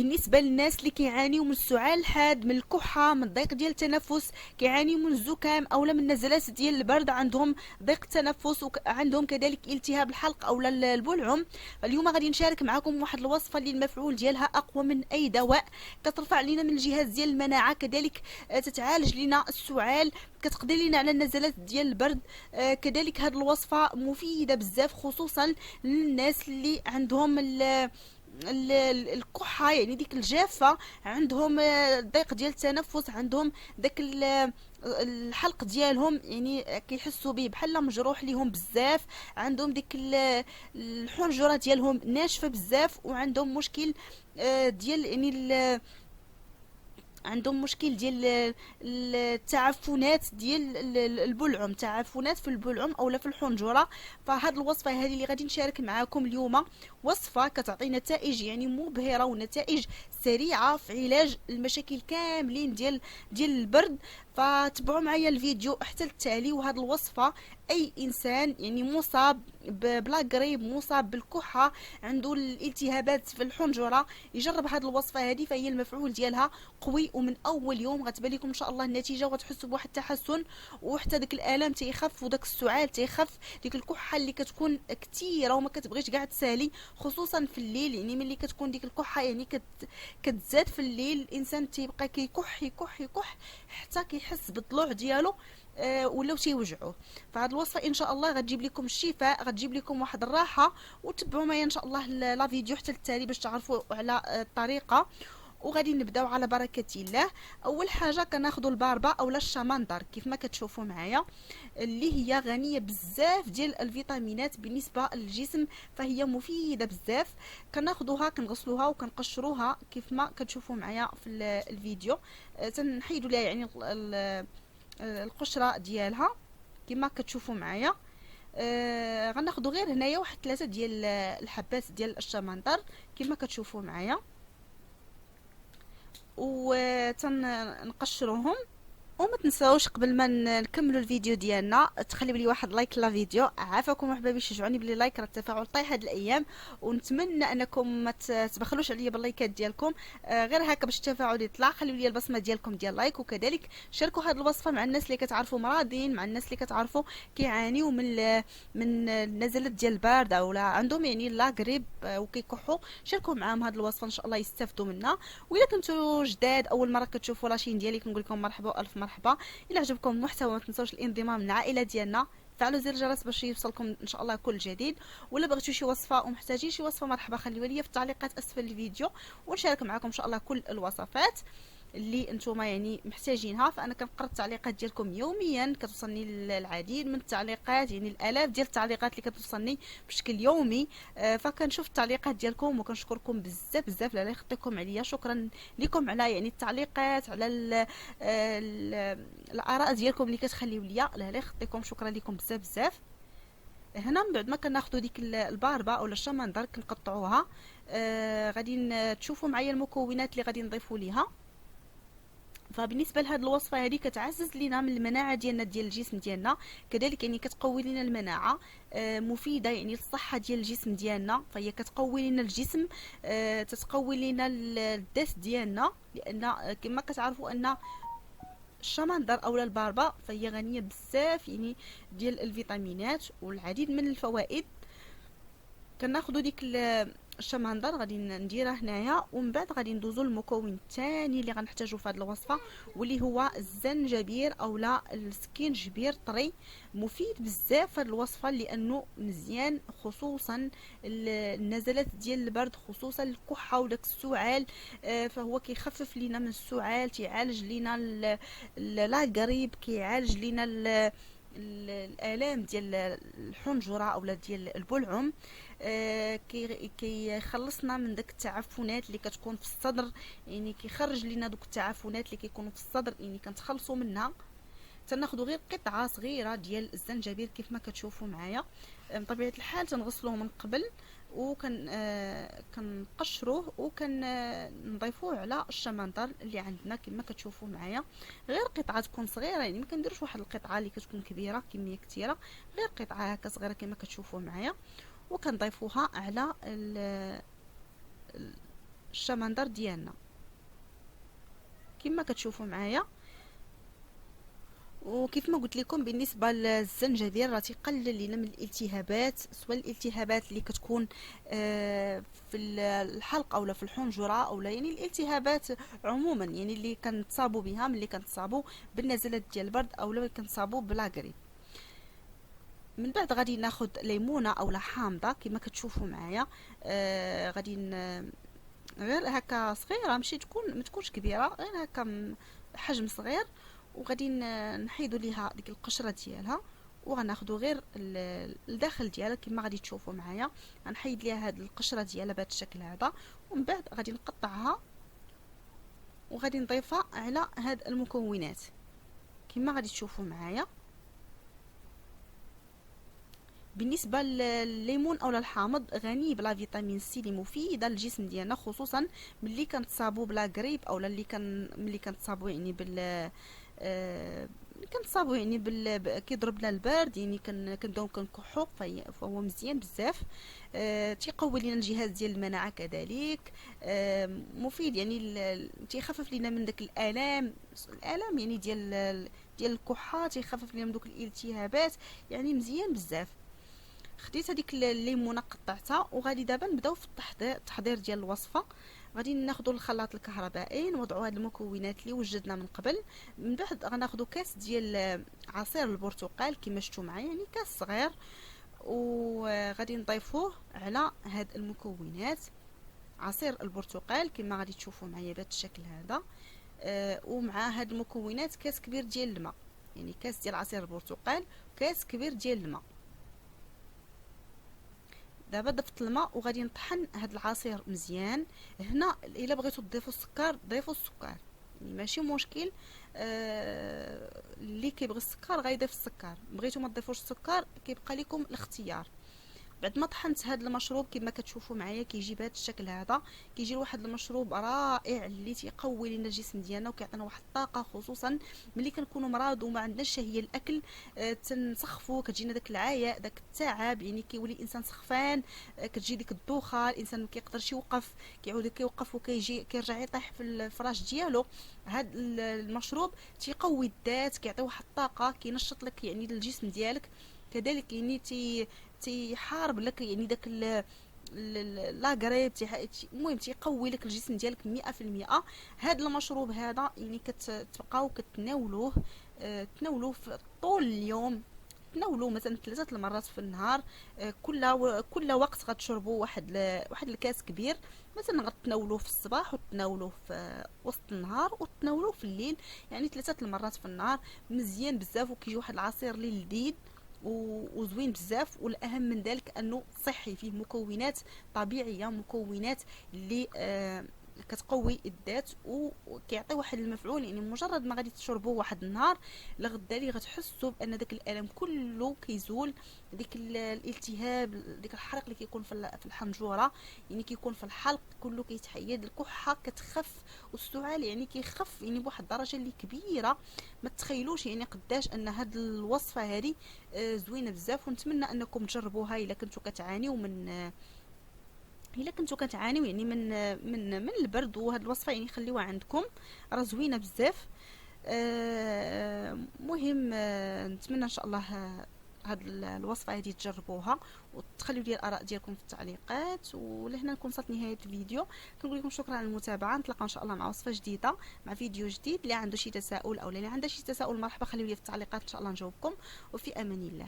بالنسبه للناس اللي كيعانيوا من السعال الحاد، من الكحه، من ضيق ديال التنفس، كيعانيوا من الزكام اولا من نزلات ديال البرد، عندهم ضيق التنفس وعندهم كذلك التهاب الحلق اولا البلعم، فاليوم غادي نشارك معكم واحد الوصفه اللي المفعول ديالها اقوى من اي دواء، كترفع لنا من الجهاز ديال المناعه، كذلك تتعالج لنا السعال، كتقضي لنا على النزلات ديال البرد. كذلك هذه الوصفه مفيده بزاف خصوصا للناس اللي عندهم الكحه، يعني ديك الجافه، عندهم ضيق ديال التنفس، عندهم داك الحلق ديالهم يعني كيحسوا به بحال مجروح ليهم بزاف، عندهم ديك الحنجره ديالهم ناشفه بزاف، وعندهم مشكل ديال يعني عندهم مشكل ديال التعفنات ديال البلعم، تعفنات في البلعم اولا في الحنجره. فهاد الوصفه هذه اللي غادي نشارك معكم اليوم وصفه كتعطي نتائج يعني مبهره ونتائج سريعه في علاج المشاكل كاملين ديال البرد. فتبعوا معايا الفيديو حتى التالي. وهاد الوصفه اي انسان يعني مصاب بلا قريب، مصاب بالكحه، عنده الالتهابات في الحنجره، يجرب هاد الوصفه هذه، فهي المفعول ديالها قوي، ومن اول يوم غتبان لكم ان شاء الله النتيجه، وغتحسوا بواحد التحسن، وحتى داك الالام تيخف، وداك السعال تيخف، ديك الكحه اللي كتكون كثيره وما كتبغيش كاع تسالي خصوصا في الليل، يعني ملي كتكون ديك الكحه يعني كتزاد في الليل، الانسان تيبقى كيكح يكح يكح حتى كيحس بالضلوع ديالو ولاو تيوجعوه. فهاد الوصفه ان شاء الله غتجيب لكم الشفاء، غتجيب لكم واحد الراحه، وتبعوا معايا ان شاء الله لا فيديو حتى التالي باش تعرفوا على الطريقه. وغادي نبداو على بركه الله. اول حاجه كناخذوا الباربه اولا الشمندر كيف ما كتشوفوا معايا، اللي هي غنيه بزاف ديال الفيتامينات بالنسبه للجسم، فهي مفيده بزاف. كناخذوها كنغسلوها وكنقشروها كيف ما كتشوفوا معايا في الفيديو. تنحيدوا لها يعني القشره ديالها كما كتشوفوا معايا. غناخذ غير هنايا واحد 3 ديال الحبات ديال الشمندر كما كتشوفوا معايا، وتنقشروهم. وما تنساوش قبل ما نكملوا الفيديو ديالنا تخليو لي واحد لايك لا فيديو، عافاكم احبابي شجعوني بلي لايك، راه التفاعل طايح هاد الايام، ونتمنى انكم ما تبخلوش عليا باللايكات ديالكم، غير هكا باش التفاعل يطلع. خليو لي البصمه ديالكم ديال لايك، وكذلك شاركوا هاد الوصفه مع الناس اللي كتعرفوا مرضين، مع الناس اللي كتعرفوا كيعانيوا من النزلات ديال البرد اولا عندهم يعني لا قريب وكيكحوا، شاركوا معاهم هاد الوصفه ان شاء الله يستافدوا منها. واذا كنتوا جداد اول مره كتشوفوا لاشين ديالي كنقول لكم مرحبا والف مرحبا. الى عجبكم المحتوى ما تنسوش الانضمام للعائله ديالنا، فعلوا زر الجرس باش يوصلكم ان شاء الله كل جديد. ولا بغيتوا شي وصفه ومحتاجين شي وصفه مرحبا خليوها لي في التعليقات اسفل الفيديو، ونشارك معكم ان شاء الله كل الوصفات اللي انتم يعني محتاجينها. فانا كنقرا التعليقات ديالكم يوميا، كتوصلني العديد من التعليقات، يعني الالاف ديال التعليقات اللي كتوصلني بشكل يومي. فكنشوف التعليقات ديالكم وكنشكركم بزاف بزاف الله يخطيكم عليا. شكرا لكم على يعني التعليقات، على الاراء ديالكم اللي كتخليو ليا، الله يخطيكم، شكرا لكم بزاف بزاف. هنا من بعد ما كناخذوا ديك الباربه اولا الشمندر كنقطعوها. غادي تشوفوا معايا المكونات اللي غادي نضيفوا ليها. فبالنسبه لهاد الوصفه هذه كتعزز لينا من المناعه ديالنا ديال الجسم ديالنا، كذلك يعني كتقوي لنا المناعه، مفيده يعني للصحه ديال الجسم ديالنا، فهي كتقوي لنا الجسم، تتقوي لنا الدس ديالنا، لان كما كتعرفوا ان الشمندر اولا الباربه فهي غنيه بزاف يعني ديال الفيتامينات والعديد من الفوائد. كناخذوا ديك الشمندر غادي نديرها هنايا، ومن بعد غادي ندوزو للمكون الثاني اللي غنحتاجو في هذه الوصفه، واللي هو الزنجبير اولا السكينجبير طري. مفيد بزاف هذه الوصفه لانه مزيان خصوصا النزلات ديال البرد، خصوصا الكحه وداك السعال. فهو كيخفف لينا من السعال، كيعالج لينا لا قريب، كيعالج لينا الالام ديال الحنجره اولا ديال البلعم. كيخلصنا من داك التعفنات اللي كتكون في الصدر، يعني كيخرج لنا دوك التعفنات اللي كيكونوا في الصدر، يعني كنتخلصوا منها. تناخذوا غير قطعه صغيره ديال الزنجبيل كيف ما كتشوفوا معايا. بطبيعه الحال تنغسلوه من قبل، وكن كنقشروه وكنضيفوه على الشمندر اللي عندنا كما كتشوفوا معايا. غير قطعه تكون صغيره، يعني ما كنديروش واحد القطعه اللي كتكون كبيره كميه كثيره، غير قطعه هكا صغيره كما كتشوفوا معايا، وكنضيفوها على الشمندر ديالنا كما كتشوفوا معايا. وكيف ما قلت لكم بالنسبه للزنجبيل راه تيقلل لنا من الالتهابات، سواء الالتهابات اللي كتكون في الحلق اولا في الحنجره اولا يعني الالتهابات عموما، يعني اللي كنتصابوا بها ملي كنتصابوا بالنزلات ديال البرد اولا كنتصابوا بلاغريب. من بعد غادي ناخذ ليمونه اولا حامضه كما كتشوفوا معايا. غادي غير هكا صغيره، ماشي ما تكونش كبيره، غير هكا حجم صغير، وغادي نحيدوا ليها ديك القشره ديالها، وغناخذوا غير الداخل ديالها كما غادي تشوفوا معايا. غنحيد ليها هاد القشره ديالها بهذا الشكل هذا، ومن بعد غادي نقطعها وغادي نضيفها على هاد المكونات كما غادي تشوفوا معايا. بالنسبه للليمون اولا الحامض غني بلا فيتامين سي اللي مفيده للجسم ديالنا، خصوصا ملي كنتصابوا بلا غريب اولا ملي كنتصابوا يعني كنتصابوا يعني كيضربنا البرد، يعني كنبداو كنكحوا، فهو مزيان بزاف. تيقوي لنا الجهاز ديال المناعه كذلك. مفيد يعني تيخفف لنا من داك الالام يعني ديال الكحه، تيخفف لنا من دوك الالتهابات، يعني مزيان بزاف. خديت هذيك الليمونه قطعتها، وغادي دابا نبداو في التحضير ديال الوصفه. غادي ناخذوا الخلاط الكهربائي، نوضعوا هاد المكونات اللي وجدنا من قبل. من بعد غناخذوا كاس ديال عصير البرتقال كما شفتوا معايا، يعني كاس صغير، وغادي نضيفوه على هاد المكونات عصير البرتقال كما غادي تشوفوا معايا بهذا الشكل هذا. ومع هاد المكونات كاس كبير ديال الماء، يعني كاس ديال عصير البرتقال وكاس كبير ديال الماء. دابا ضفت الماء وغادي نطحن هاد العصير مزيان. هنا الا بغيتو تضيفوا السكر ضيفوا السكر، يعني ماشي مشكل. اللي كيبغي السكر غيضيف السكر، بغيتو ما تضيفوش السكر كيبقى لكم الاختيار. بعد ما طحنت هذا المشروب كما كتشوفوا معايا كيجي بهذا الشكل هذا، كيجي واحد المشروب رائع اللي تيقوي لنا الجسم ديالنا وكيعطينا واحد الطاقه، خصوصا ملي كنكونوا مرض وما عندناش شهيه الاكل. تنسخفوا، كتجينا داك العياء داك التعب، يعني كيولي الانسان سخفان. كتجي ديك الدوخه، الانسان ما كيقدرش يوقف، كيعود كيوقف وكيجي كيرجع يطيح في الفراش ديالو. هذا المشروب تيقوي الذات، كيعطي واحد الطاقه، كينشط لك يعني الجسم ديالك كذلك، يعني تيحارب لك يعني داك لاغريب، المهم تيقوي لك الجسم ديالك 100%. هذا المشروب هذا يعني كتبقاو كتناولوه، تناولوه في طول اليوم، تناولوا مثلا 3 المرات في النهار. كل وقت غتشربوا واحد الكاس كبير، مثلا غتناولوه في الصباح وتناولوه في وسط النهار وتناولوه في الليل، يعني 3 المرات في النهار. مزيان بزاف وكيجي واحد العصير اللي لذيذ وزوين بزاف، والاهم من ذلك انه صحي، فيه مكونات طبيعيه، مكونات اللي كتقوي الذات وكيعطي واحد المفعول. يعني مجرد ما غادي تشربوه واحد النهار لغدالي غتحسوا بان داك الالم كله كيزول، ديك الالتهاب، ديك الحرق اللي كيكون في الحنجره، يعني كيكون في الحلق كله كيتحيد، الكحه كتخف، والسعال يعني كيخف يعني بواحد الدرجه اللي كبيره. ما تتخيلوش يعني قداش ان هاد الوصفه هذه زوينه بزاف، ونتمنى انكم تجربوها الا كنتو كتعانيو يعني من البرد. وهاد الوصفه يعني خليوها عندكم، راه زوينه بزاف. مهم نتمنى ان شاء الله هاد الوصفه هذه تجربوها وتخليو لي الاراء ديالكم في التعليقات. ولهنا نكون وصلت نهايه الفيديو، كنقول لكم شكرا على المتابعه. نتلاقى ان شاء الله مع وصفه جديده، مع فيديو جديد. اللي عنده شي تساؤل او اللي عنده شي تساؤل مرحبا خليو لي في التعليقات، ان شاء الله نجاوبكم. وفي امان الله.